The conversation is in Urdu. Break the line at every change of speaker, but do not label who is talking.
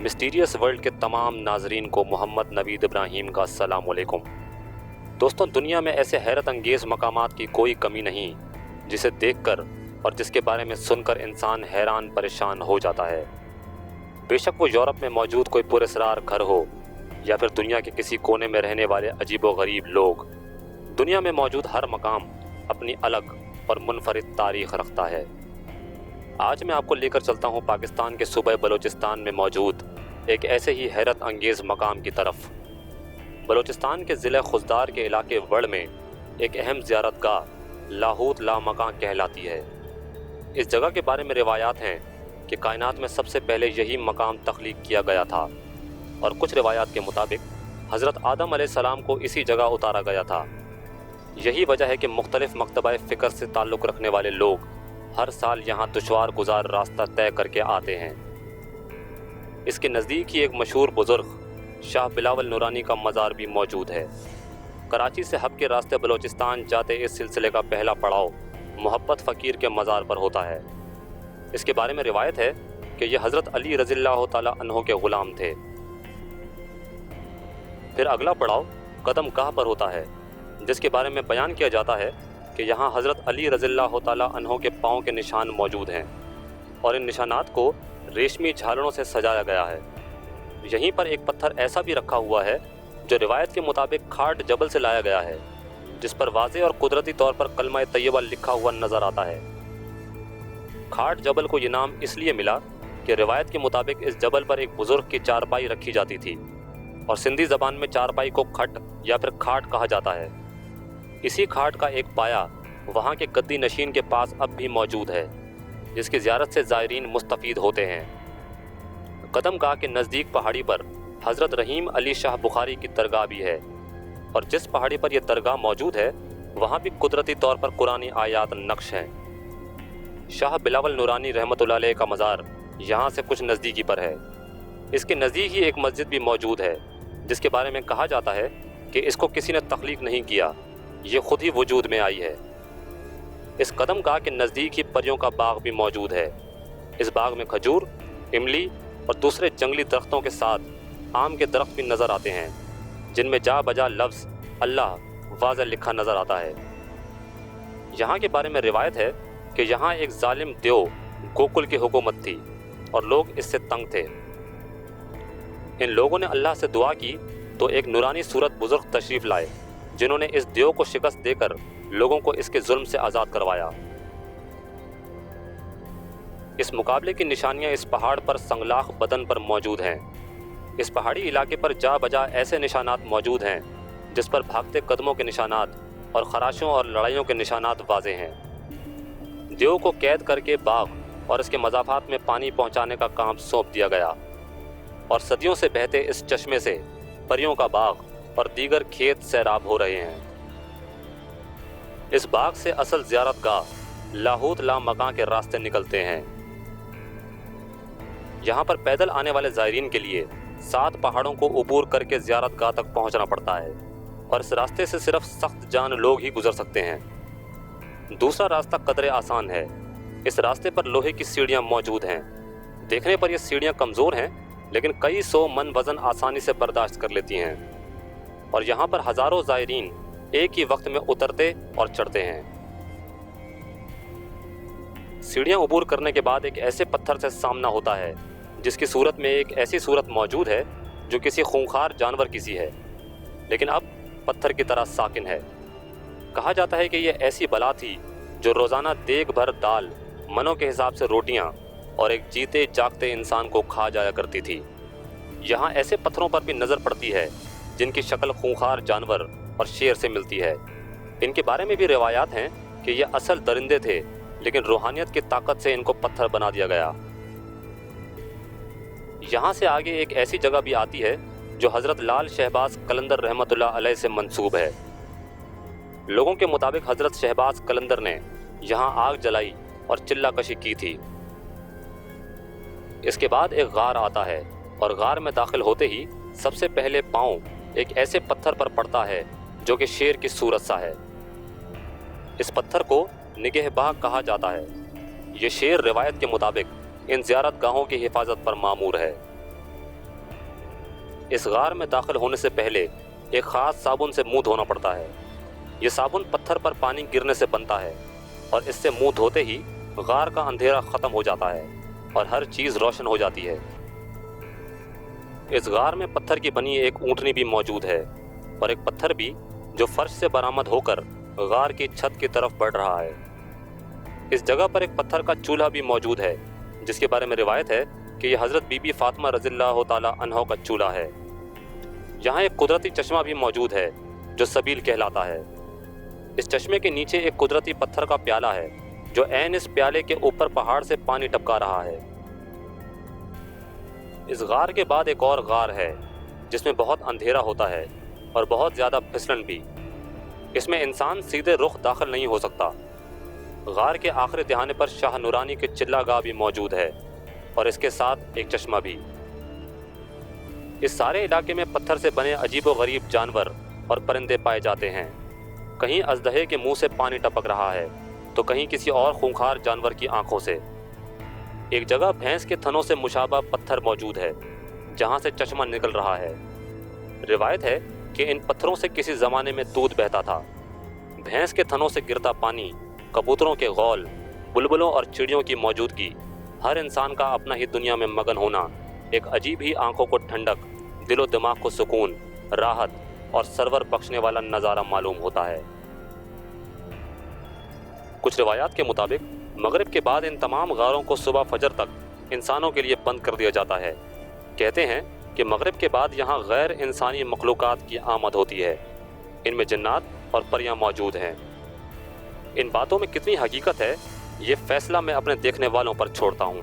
مسٹیریس ورلڈ کے تمام ناظرین کو محمد نوید ابراہیم کا السلام علیکم۔ دوستوں، دنیا میں ایسے حیرت انگیز مقامات کی کوئی کمی نہیں جسے دیکھ کر اور جس کے بارے میں سن کر انسان حیران پریشان ہو جاتا ہے۔ بے شک وہ یورپ میں موجود کوئی پراسرار گھر ہو یا پھر دنیا کے کسی کونے میں رہنے والے عجیب و غریب لوگ، دنیا میں موجود ہر مقام اپنی الگ اور منفرد تاریخ رکھتا ہے۔ آج میں آپ کو لے کر چلتا ہوں پاکستان کے صوبہ بلوچستان میں موجود ایک ایسے ہی حیرت انگیز مقام کی طرف۔ بلوچستان کے ضلع خضدار کے علاقے وڑ میں ایک اہم زیارت گاہ لاہوت لامکاں کہلاتی ہے۔ اس جگہ کے بارے میں روایات ہیں کہ کائنات میں سب سے پہلے یہی مقام تخلیق کیا گیا تھا، اور کچھ روایات کے مطابق حضرت آدم علیہ السلام کو اسی جگہ اتارا گیا تھا۔ یہی وجہ ہے کہ مختلف مکتبہ فکر سے تعلق رکھنے والے لوگ ہر سال یہاں دشوار گزار راستہ طے کر کے آتے ہیں۔ اس کے نزدیک ہی ایک مشہور بزرگ شاہ بلاول نورانی کا مزار بھی موجود ہے۔ کراچی سے حب کے راستے بلوچستان جاتے اس سلسلے کا پہلا پڑاؤ محبت فقیر کے مزار پر ہوتا ہے۔ اس کے بارے میں روایت ہے کہ یہ حضرت علی رضی اللہ تعالیٰ عنہ کے غلام تھے۔ پھر اگلا پڑاؤ قدم گاہ پر ہوتا ہے، جس کے بارے میں بیان کیا جاتا ہے کہ یہاں حضرت علی رضی اللہ تعالیٰ عنہ کے پاؤں کے نشان موجود ہیں، اور ان نشانات کو ریشمی جھالڑوں سے سجایا گیا ہے۔ یہیں پر ایک پتھر ایسا بھی رکھا ہوا ہے جو روایت کے مطابق کھاٹ جبل سے لایا گیا ہے، جس پر واضح اور قدرتی طور پر کلمہ طیبہ لکھا ہوا نظر آتا ہے۔ کھاٹ جبل کو یہ نام اس لیے ملا کہ روایت کے مطابق اس جبل پر ایک بزرگ کی چارپائی رکھی جاتی تھی، اور سندھی زبان میں چارپائی کو کھٹ یا پھر کھاٹ کہا جاتا ہے۔ اسی کھاٹ کا ایک پایا وہاں کے گدی نشین کے پاس اب بھی موجود ہے، جس کی زیارت سے زائرین مستفید ہوتے ہیں۔ قدم گاہ کے نزدیک پہاڑی پر حضرت رحیم علی شاہ بخاری کی درگاہ بھی ہے، اور جس پہاڑی پر یہ درگاہ موجود ہے وہاں بھی قدرتی طور پر قرآنی آیات نقش ہیں۔ شاہ بلاول نورانی رحمۃ اللہ علیہ کا مزار یہاں سے کچھ نزدیکی پر ہے۔ اس کے نزدیک ہی ایک مسجد بھی موجود ہے، جس کے بارے میں کہا جاتا ہے کہ اس کو کسی نے تخلیق نہیں کیا، یہ خود ہی وجود میں آئی ہے۔ اس قدم گاہ کے نزدیک ہی پریوں کا باغ بھی موجود ہے۔ اس باغ میں کھجور، املی اور دوسرے جنگلی درختوں کے ساتھ آم کے درخت بھی نظر آتے ہیں، جن میں جا بجا لفظ اللہ واضح لکھا نظر آتا ہے۔ یہاں کے بارے میں روایت ہے کہ یہاں ایک ظالم دیو گوکل کی حکومت تھی، اور لوگ اس سے تنگ تھے۔ ان لوگوں نے اللہ سے دعا کی تو ایک نورانی صورت بزرگ تشریف لائے، جنہوں نے اس دیو کو شکست دے کر لوگوں کو اس کے ظلم سے آزاد کروایا۔ اس مقابلے کی نشانیاں اس پہاڑ پر سنگلاخ بدن پر موجود ہیں۔ اس پہاڑی علاقے پر جا بجا ایسے نشانات موجود ہیں جس پر بھاگتے قدموں کے نشانات اور خراشوں اور لڑائیوں کے نشانات واضح ہیں۔ دیو کو قید کر کے باغ اور اس کے مضافات میں پانی پہنچانے کا کام سونپ دیا گیا، اور صدیوں سے بہتے اس چشمے سے پریوں کا باغ اور دیگر کھیت سیراب ہو رہے ہیں۔ اس باغ سے اصل زیارت گاہ لاہوت لامکاں کے راستے نکلتے ہیں۔ یہاں پر پیدل آنے والے زائرین کے لیے 7 پہاڑوں کو عبور کر کے زیارت گاہ تک پہنچنا پڑتا ہے، اور اس راستے سے صرف سخت جان لوگ ہی گزر سکتے ہیں۔ دوسرا راستہ قدرے آسان ہے۔ اس راستے پر لوہے کی سیڑھیاں موجود ہیں۔ دیکھنے پر یہ سیڑھیاں کمزور ہیں، لیکن کئی 100 من وزن آسانی سے برداشت کر لیتی ہیں، اور یہاں پر ہزاروں زائرین ایک ہی وقت میں اترتے اور چڑھتے ہیں۔ سیڑھیاں عبور کرنے کے بعد ایک ایسے پتھر سے سامنا ہوتا ہے جس کی صورت میں ایک ایسی صورت موجود ہے جو کسی خونخوار جانور کی سی ہے، لیکن اب پتھر کی طرح ساکن ہے۔ کہا جاتا ہے کہ یہ ایسی بلا تھی جو روزانہ دیگ بھر دال، منوں کے حساب سے روٹیاں اور ایک جیتے جاگتے انسان کو کھا جایا کرتی تھی۔ یہاں ایسے پتھروں پر بھی نظر پڑتی ہے جن کی شکل خونخوار جانور اور شیر سے ملتی ہے۔ ان کے بارے میں بھی روایات ہیں کہ یہ اصل درندے تھے، لیکن روحانیت کی طاقت سے ان کو پتھر بنا دیا گیا۔ یہاں سے آگے ایک ایسی جگہ بھی آتی ہے جو حضرت لال شہباز قلندر رحمۃ اللہ علیہ سے منسوب ہے۔ لوگوں کے مطابق حضرت شہباز قلندر نے یہاں آگ جلائی اور چلہ کشی کی تھی۔ اس کے بعد ایک غار آتا ہے، اور غار میں داخل ہوتے ہی سب سے پہلے پاؤں ایک ایسے پتھر پر پڑتا ہے جو کہ شیر کی صورت سا ہے۔ اس پتھر کو نگہباں کہا جاتا ہے۔ یہ شیر روایت کے مطابق ان زیارت گاہوں کی حفاظت پر مامور ہے۔ اس غار میں داخل ہونے سے پہلے ایک خاص صابن سے منہ دھونا پڑتا ہے۔ یہ صابن پتھر پر پانی گرنے سے بنتا ہے اور اس سے منہ دھوتے ہی غار کا اندھیرا ختم ہو جاتا ہے اور ہر چیز روشن ہو جاتی ہے۔ اس غار میں پتھر کی بنی ایک اونٹنی بھی موجود ہے اور ایک پتھر بھی جو فرش سے برآمد ہو کر غار کی چھت کی طرف بڑھ رہا ہے۔ اس جگہ پر ایک پتھر کا چولہا بھی موجود ہے جس کے بارے میں روایت ہے کہ یہ حضرت بی بی فاطمہ رضی اللہ تعالیٰ عنہ کا چولہا ہے۔ یہاں ایک قدرتی چشمہ بھی موجود ہے جو سبیل کہلاتا ہے۔ اس چشمے کے نیچے ایک قدرتی پتھر کا پیالہ ہے جو عین اس پیالے کے اوپر پہاڑ سے پانی ٹپکا رہا ہے۔ اس غار کے بعد ایک اور غار ہے جس میں بہت اندھیرا ہوتا ہے اور بہت زیادہ پھسلن بھی۔ اس میں انسان سیدھے رخ داخل نہیں ہو سکتا۔ غار کے آخری دہانے پر شاہ نورانی کی چلہ گاہ بھی موجود ہے اور اس کے ساتھ ایک چشمہ بھی۔ اس سارے علاقے میں پتھر سے بنے عجیب و غریب جانور اور پرندے پائے جاتے ہیں۔ کہیں اژدہے کے منہ سے پانی ٹپک رہا ہے تو کہیں کسی اور خونخوار جانور کی آنکھوں سے۔ ایک جگہ بھینس کے تھنوں سے مشابہ پتھر موجود ہے جہاں سے چشمہ نکل رہا ہے۔ روایت ہے کہ ان پتھروں سے کسی زمانے میں دودھ بہتا تھا۔ بھینس کے تھنوں سے گرتا پانی، کبوتروں کے غول، بلبلوں اور چڑیوں کی موجودگی، ہر انسان کا اپنا ہی دنیا میں مگن ہونا ایک عجیب ہی آنکھوں کو ٹھنڈک، دل و دماغ کو سکون، راحت اور سرور بخشنے والا نظارہ معلوم ہوتا ہے۔ کچھ روایات کے مطابق مغرب کے بعد ان تمام غاروں کو صبح فجر تک انسانوں کے لیے بند کر دیا جاتا ہے۔ کہتے ہیں کہ مغرب کے بعد یہاں غیر انسانی مخلوقات کی آمد ہوتی ہے۔ ان میں جنات اور پریاں موجود ہیں۔ ان باتوں میں کتنی حقیقت ہے یہ فیصلہ میں اپنے دیکھنے والوں پر چھوڑتا ہوں۔